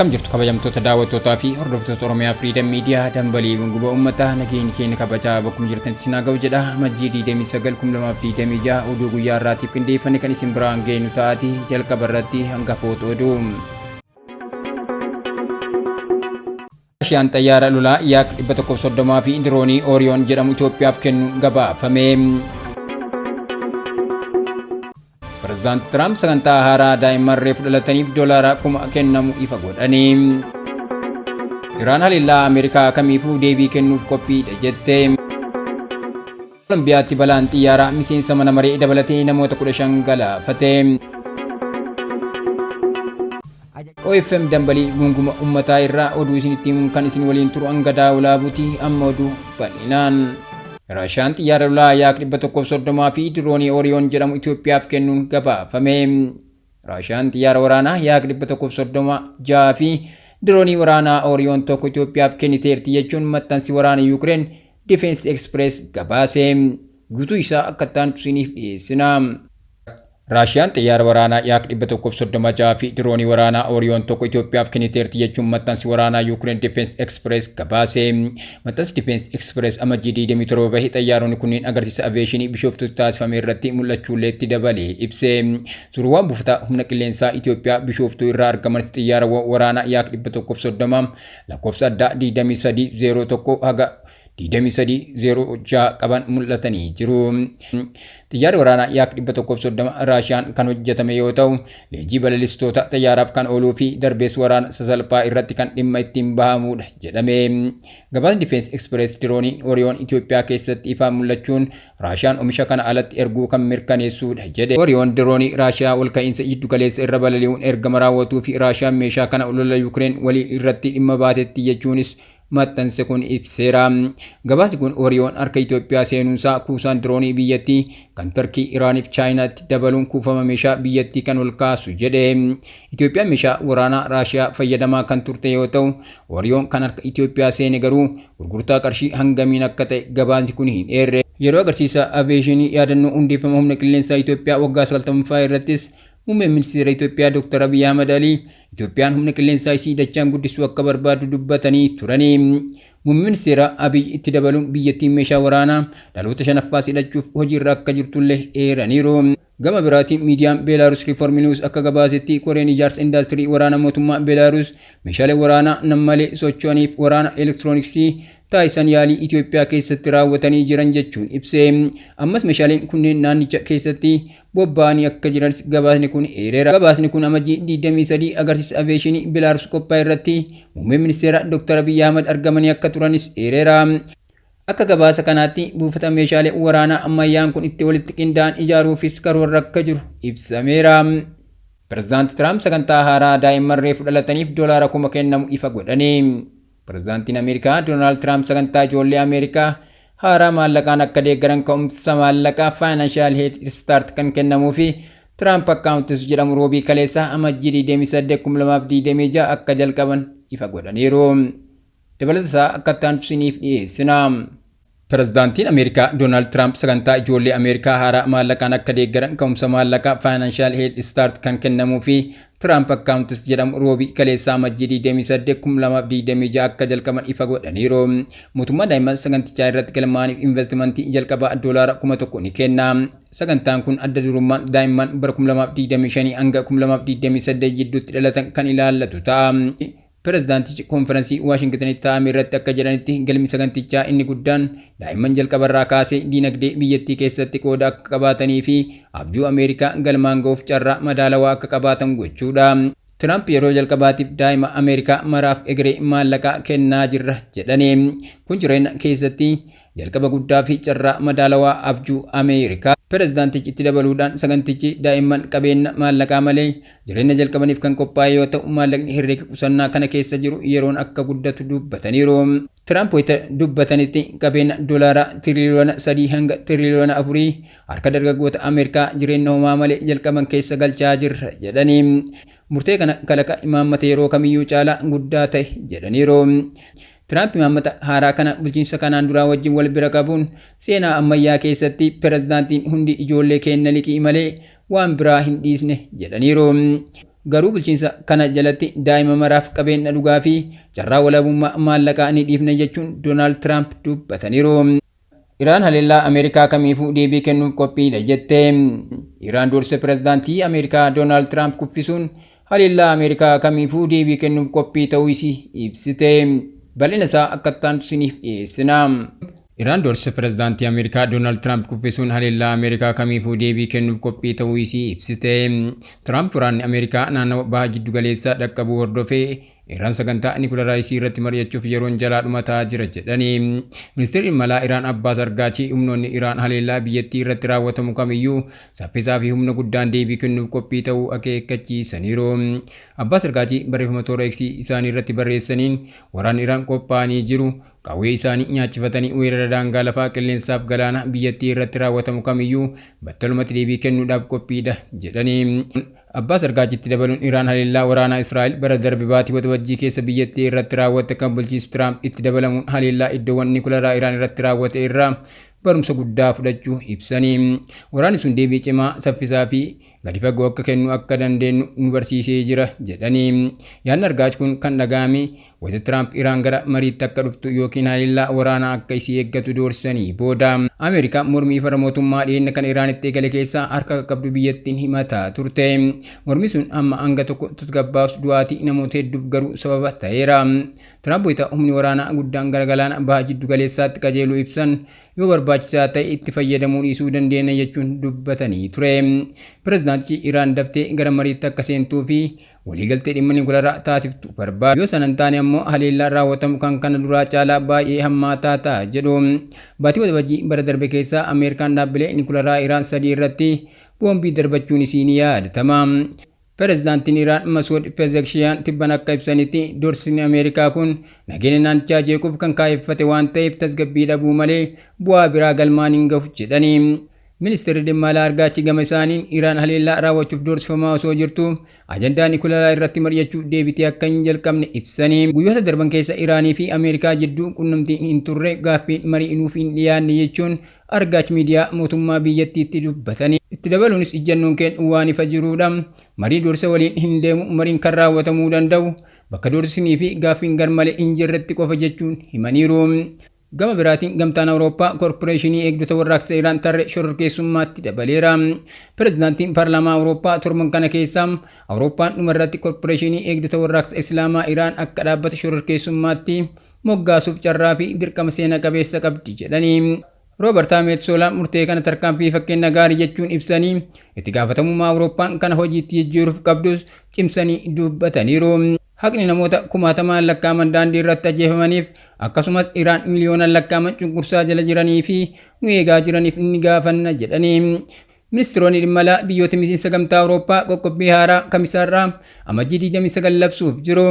Akkam jirtu kabajamtoota daawwattootaa fi hordoftoota Oromiyaa Freedom Media dambalii gunguba uummataa nageenyi keenya kabajaa bakkuma jirtan sinaa ga'u jedha. Majjii 29/2026 oduu guyyaa irraatiif qindeeffame kan isin biraan geenyu ta'ati jalqaba irratti hangafoota oduu. Raashiyaan xayyaara lolaa Yak 130 fi diroonii Orion jedhamu Itoophiyaaf kennu gabaafame. President Trump sagantaa haaraa daa'imman reefu dhalataniif doolaara 1000 kennamu ifa godhanii. Iraan haliillaa Ameerikaa kamiifuu deebii kennuuf qophiidha jette. Kolombiyaatti balaan xiyyaaraa miseensa mana maree dabalatee namoota 15 galaafate. OFM dambalii gunguma uummataa irraa oduu isinitti kan isin waliin turu hanga daawulaa butii amma oduu bal'inaan. Raashiyaan xiyyaara lolaa Yak 130 fi diroonii Orion jedhamu Itoophiyaaf kennuun gabaafame. Raashiyaan xiyyaara waraanaa Yak 136 fi diroonii waraanaa Orion tokko Itoophiyaaf kenniteerti jechuun maxxansi waraana Ukraine Defense Express gabaase. Guutuu isaa akka ta'an isiniif dhiyeessina. Raashiyaan xiyyaara waraanaa Yak 136 fi diroonii waraanaa Orion tokko Itoophiyaaf kenniteerti jechuun maxxansi waraanaa Ukraine Defense Express gabaase. Maxxansi Defense Express amajjii 27 bahee xiyyaaronni kunneen agarsiisa aviyeeshinii Bishooftutti taasifame irratti mul'achuulleetti dabalee ibse. Suurawwan buufata humna qilleensaa Itoophiyaa Bishooftuu irraa argaman xiyyaara waraanaa Yak 130 lakkoofsa addaa 2301 haga 2306 qaban mul'atanii jiru. Xiyyaarri waraanaa Yak 130 Raashiyaan kan hojjetame yoo ta'u, leenjii balalistoota xiyyaaraaf kan ooluu fi darbees waraana sasalphaa irratti kan dhimma ittiin bahamudha jedhame. Gabaasni Defense Express diroonii Orion Itoophiyaa keessatti ifaan mul'achuun Raashiyaan oomisha kana alatti erguu kan mirkaneessudha jedhe. Orion diroonii Raashiyaa ol ka'iinsa jiddu galeessa irra balali'uun ergama raawwatuu fi Raashiyaan meeshaa kana lola Ukraine walii irratti dhimma baatetti jechuunis maxxansi kun ibseera. Gabaasni kun Orion harka Itoophiyaa seenuunsaa kuusaan diroonii biyyattii kan Turkii, Iraaniif Chaayinaatti dabaluun kuufama meeshaa biyyattii kan ol kaasu jedhe. Itoophiyaan meeshaa waraanaa Raashiyaa fayyadamaa kan turte yoo ta'u, Orion kan harka Itoophiyaa seene garuu gurgurtaa qarshii hangamiin akka ta'e gabaasni kun hin eerre. Yeroo agarsiisa aviyeeshinii yaadannoo hundeeffama humna qilleensaa Itoophiyaa waggaa 90ffaa irrattis Muummeen ministeera Itoophiyaa Dr. Abiy Ahmed Itoophiyaan humna qilleensaa isii dachaan guddisuu akka barbaadu dubbatanii turani. Muummeen ministeera Abiy itti dabaluun biyyattiin meeshaa waraanaa dhaloota shanaffaa hidhachuuf hojiirra akka jirtullee eeraniiru. Gama biraatiin miidiyaan Belarus Reform News akka gabaasetti Koreen ijaarsa indaastirii waraana mootummaa Belarus meeshaalee waraanaa nammalee socho'aniif waraana elektirooniksii taasisan yaalii Itoophiyaa keessatti raawwatanii jiran jechuun ibse. Ammas meeshaaleen kunneen naannicha keessatti bobba'anii akka jiran gabaasni kun eereera. Gabaasni kun amajjii 23 agarsiisa aviyeeshinii Belarus qophaa'e irratti muummeen ministeera Dr. Abiy Ahmed argamanii akka turanis eereera. Akka gabaasa kanaatti buufata meeshaalee waraanaa ammayyaan kun itti walitti qindaa'an ijaaruufis karoorra akka jiru ibsameera. Pireezidaantii Tiraamp sagantaa haaraa daa'imman reefu dhalataniif doolaara 1000 kennamu ifa godhani. Pireezidaantiin Ameerikaa Doonaald Tiraamp sagantaa ijoollee Ameerikaa haaraa maallaqaan akka deeggaran ka'umsa maallaqaa Financial Head Start kan kennamuu fi Tiraamp Accounts jedhamu roobii kaleessa amajjii 28/2026 akka jalqaban ifa godhaniiru. Dabalata isaa akka ta'an isiniif dhiyeessina. Pireezidaantiin Ameerikaa Doonaald Tiraamp sagantaa ijoollee Ameerikaa haaraa maallaqaan akka deeggaran ka'umsa maallaqaa Financial Head Start kan kennamuu fi Tiraamp Accounts jedhamu roobii kaleessa amajjii 28/2026 akka jalqaban ifa godhaniiru. Mootummaa daa'imman sagantichaa irratti galmaa'aniif investimentii jalqabaa doolaara 1000 ni kenna. Sagantaan kun adda durummaan daa'imman bara 2025 hanga 2028 gidduutti dhalatan kan ilaallatu ta'a. Pireezidaantichi konferensii Waashingtanitti taa'ame irratti akka jedhanitti galmi sagantichaa inni guddaan daa'imman jalqabarraa kaasee diinagdee biyyattii keessatti qooda akka qabaatanii fi abjuu Ameerikaa galmaan ga'uuf carraa madaalawaa akka qabaatan gochuudha. Tiraamp yeroo jalqabaatiif daa'ima Ameerikaa maraaf egeree maallaqaa kennaa jirra jedhani. Kun jireenya keessatti jalqaba guddaa fi carraa madaalawaa abjuu Ameerikaa. Pireezidaantichi itti dabaluudhaan sagantichi daa'imman qabeenya maallaqaa malee jireenya jalqabaniif kan qophaa'e yoo ta'u, maallaqni herreega qusannaa kana keessa jiru yeroon akka guddatu dubbataniiru. Tiraamp wayita dubbatanitti qabeenya doolaara tiriliyoona 3 hanga tiriliyoona 4 harka dargaggoota Ameerikaa jireenya homaa malee jalqaban keessa galchaa jirra jedhani. Murtee kana kalaqa imaammata yeroo kamiyyuu caalaa guddaa ta'e jedhaniiru. Tiraamp imaammata haaraa kana bulchiinsa kanaan duraa wajjin wal bira qabuun seenaa ammayyaa keessatti pireezidaantiin hundi ijoollee keenya liqii malee waan biraa hin dhiisne jedhaniiru. garuu bulchiinsa kana jalatti daa'ima maraaf qabeenya dhugaa fi carraa walabummaa maallaqaa ni dhiifna jechuun Doonaald Tiraamp dubbataniiru. Iraan haleellaa Ameerikaa kamiifuu deebii kennuuf qophiidha jette. Iraan dursa pirezidaantii Ameerikaa Doonaald Tiraamp kuffisuun haleellaa Ameerikaa kamiifuu deebii kennuuf qophii ta'uu isii ibsite. Bal'ina isaa akka taantu isiniif dhiyeessina. Iraan dursa pirezidaantii Ameerikaa Doonaald Tiraamp kuffisuun haleellaa Ameerikaa kamiifuu deebii kennuuf qophii ta'uu isii ibsite. Tiraamp waraanni Ameerikaa naannoo baha jiddu galeessaa dhaqqabuu hordofee Iraan sagantaa niwukilaaraayisii irratti mari'achuuf yeroon jalaa dhumataa jira jedhani. Ministeerri dhimma Iraan Abbaas Argaachii humnoonni Iraan haleellaa biyyattii irratti raawwatamu kamiyyuu saffisaa fi humna guddaan deebii kennuuf qophii ta'uu akeekkachiisaniiru. Abbaas Argaachii barreeffama toora X isaanii irratti barreessaniin waraanni Iraan qophaa'anii jiru qawwee isaanii nyaachifatanii weerara daangaa lafaa qilleensaaf galaana biyyattii irratti raawwatamu kamiyyuu battalumatti deebii kennuudhaaf qophiidha jedhani. Abbaas Argaachitti dabaluun Iraan haleellaa waraanaa Israa'el bara darbe baatii waxabajjii keessa biyyattii irratti raawwatte kan bulchiinsi Tiraamp itti dabalamuun haleellaa iddoowwan niwukileeraa Iraan irratti raawwate irraa barumsa guddaa fudhachuu ibsanii. Waraanni sun deebii cimaa saffisaa fi gadi fagoo akka kennu akka dandeenyu nu barsiisee jira jedhanii. Yaadni Argaachi kun kan dhaga'ame wayita Tiraamp Iraan gara mariitti akka dhuftu yookiin haleellaa waraanaa akka isii eeggatu doorsisanii booda. Ameerikaan mormii farra mootummaa dhiyeenya kan Iraanitti eegale keessaa harka qabdu biyyattiin himataa turte. Mormii sun amma hanga tokko tasgabbaa'us du'aatii namoota hedduuf garuu sababa ta'eera. Tiraamp wayita humni waraanaa guddaan gara galaana baha jiddu galeessaatti qajeeluu ibsan yoo barbaachisaa ta'e itti fayyadamuu dhiisuu dandeenya jechuun dubbatanii ture. Pirezidaantichi Iraan daftee gara mariitti akka seentuu fi waliigaltee dhimma niwukileeraa taasiftu barbaadu. Yoo sana hin taane ammoo haleellaa raawwatamu kan kana duraa caalaa baay'ee hammaataa ta'a jedhu. Baatii waxabajjii bara darbe keessaa Ameerikaan dhaabbilee niwukileeraa Iraan 3 irratti boombii darbachuun isii ni yaadatama. Pirezidaantiin Iraan Masoud Pezeshkian tibban akka ibsanitti doorsisni Ameerikaa kun nageenya naannichaa jeequuf kan kaayeffate waan ta'eef tasgabbii dhabuu malee bu'aa biraa galmaan hin gahu jedhani. Ministeerri dhimma alaa Argaachi gama isaaniin Iraan haleellaa raawwachuuf doorsifamaa osoo jirtu ajandaa niwukileeraa irratti mari'achuu deebitee akka hin jalqabne ibsanii. Guyyoota darban keessa Iraanii fi Ameerikaa jidduu qunnamtiin hin turre gaaffiin marii nuuf hin dhiyaanne jechuun Argaachi miidiyaa mootummaa biyyattiitti dubbatanii. Itti dabaluunis ijjannoon keenya waan ifa jiruudha. Marii doorsa waliin hin deemu mariin kan raawwatamuu danda'u bakka doorsinii fi gaaffiin garmalee hin jirretti qofa jechuun himaniiru. Gama biraatiin gamtaan Awurooppaa koorporeeshinii eegdota warraaqsa Iraan tarree shororkeessummaatti dabaleera. Pirezidaantiin paarlaamaa Awurooppaa torban kana keessaa Awurooppaan dhumarratti koorporeeshinii eegdota warraaqsa Islaamaa Iraan akka dhaabbata shororkeessummaatti moggaasuuf carraa fi dirqama seena qabeessa qabdi jedhanii. Roobert Metsola murtee kana tarkaanfii fakkeenya gaarii jechuun ibsanii itti gaafatamummaa Awurooppaan kana hojiitti jijjiiruuf qabdus cimsanii dubbataniiru. Haqni namoota kumaatamaan lakkaaman daandii irratti ajjeefamaniif akkasumas Iraan miliyoonaan lakkaaman cunqursaa jala jiranii fi nu eegaa jiraniif ni gaafanna jedhanii. Ministeeronni dhimma alaa biyyoota miseensa gamtaa Awurooppaa qoqqobbii haaraa kamisaarraa amajjii 29 labsuuf jiru.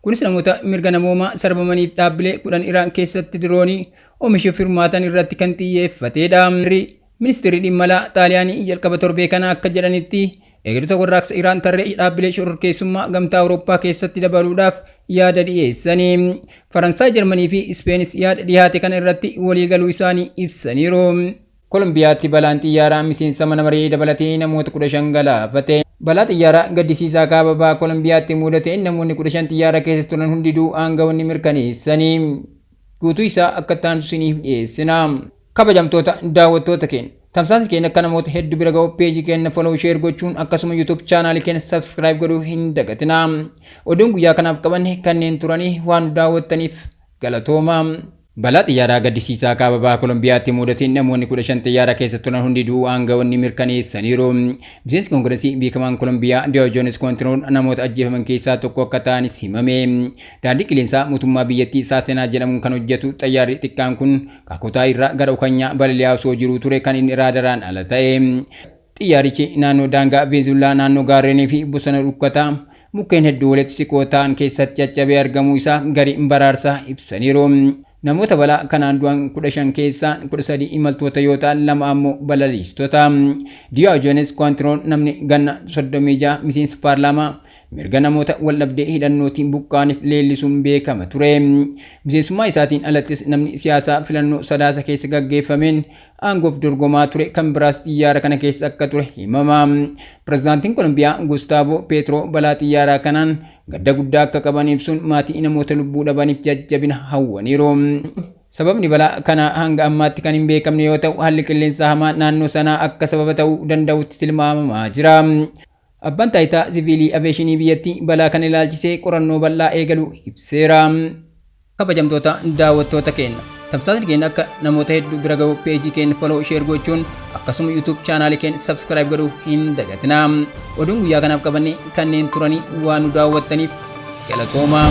Kunis namoota mirga namoomaa sarbamaniif dhaabbilee 10 Iraan keessatti diroonii oomishuuf hirmaatan irratti kan xiyyeeffatedha. Ministeerri dhimma alaa Xaaliyaanii jalqaba torbee kana akka jedhanitti eegdota warraaqsa Iraan tarree dhaabbilee shororkeessummaa gamtaa Awurooppaa keessatti dabaluudhaaf yaada dhiyeessanii. Faransaay, Jarmanii fi Ispeenis yaada dhiyaate kana irratti waliigaluu isaanii ibsaniiru. Kolumbiyaatti balaan xiyyaaraa miseensa mana maree dabalatee namoota 15 galaafate. Balaa xiyyaaraa gaddisiisaa kaaba bahaa Kolumbiyaatti mudate namoonni 15 xiyyaara keessa turan hundinuu aangawoonni mirkaneessanii. Guutuu isaa akka taantu isiniif dhiyeessina. Kabajamtoota daawwattoota keenya. Tamsaasni keenya akka namoota hedduu bira ga'u peejii keenya follow share gochuun akkasuma YouTube chaanaalii keenya subscribe godhuu hin dagatina. Oduun guyyaa kanaaf qabanne kanneen turanii waan daawwattaniif galatooma. Balaa xiyyaaraa gaddisiisaa kaaba bahaa Kolumbiyaatti mudate namoonni 15 xiyyaara keessa turan hundinuu aangawoonni mirkaneessaniiru. Miseensi Koongireesii beekamaan Kolumbiyaa Diyoojonis Koontiroon namoota ajjeefaman keessaa tokko akka ta'anis himame. Daandii qilleensaa mootummaa biyyattii Saatenaa jedhamuun kan hojjetu xiyyaarri xiqqaan kun Kakutaa irraa gara Ukanyaa balali'aa osoo jiruu ture kan inni raadaraan ala ta'e. Xiyyaarichi naannoo daangaa Venezuelaa naannoo gaarreenii fi bosona dhukkataa mukkeen hedduu walitti siqoo ta'an keessatti caccabee argamuu isaa gari baraarsaa ibsaniiru. Namoota balaa kanaan du'an 15 keessaa 13 imaltoota yoo ta'an 2 ammoo balaliistota. Diyoojonis Koontiroon namni ganna 36 miseensa paarlaamaa mirga namoota waldhabdee hidhannootiin buqqaaniif leellisuun beekama ture. Miseensummaa isaatiin alattis namni siyaasaa filannoo sadaasa keessa gaggeeffameen aangoof dorgomaa ture kan biraas xiyyaara kana keessa akka ture himama. Pirezidaantiin Kolumbiyaa Gustaavo Petro balaa xiyyaaraa kanaan gadda guddaa akka qaban ibsuun maatii namoota lubbuu dhabaniif jajjabina hawwaniiru. Sababni balaa kana hanga ammaatti kan hin beekamne yoo ta'u haalli qilleensa hamaa naannoo sanaa akka sababa ta'uu danda'utti tilmaamamaa jira. Abbaan taayitaa siviilii aviyeeshinii biyyattii balaa kana ilaalchisee qorannoo bal'aa eegalu ibseera. Kabajamtoota daawwattoota keenya tamsaasni keenya akka namoota hedduu bira ga'u peejii keenya follow share gochuun akkasuma YouTube chaanaalii keenya subscribe godhuu hin dagatina. Oduun guyyaa kanaaf qabanne kanneen turanii waan nu daawwattaniif galatooma.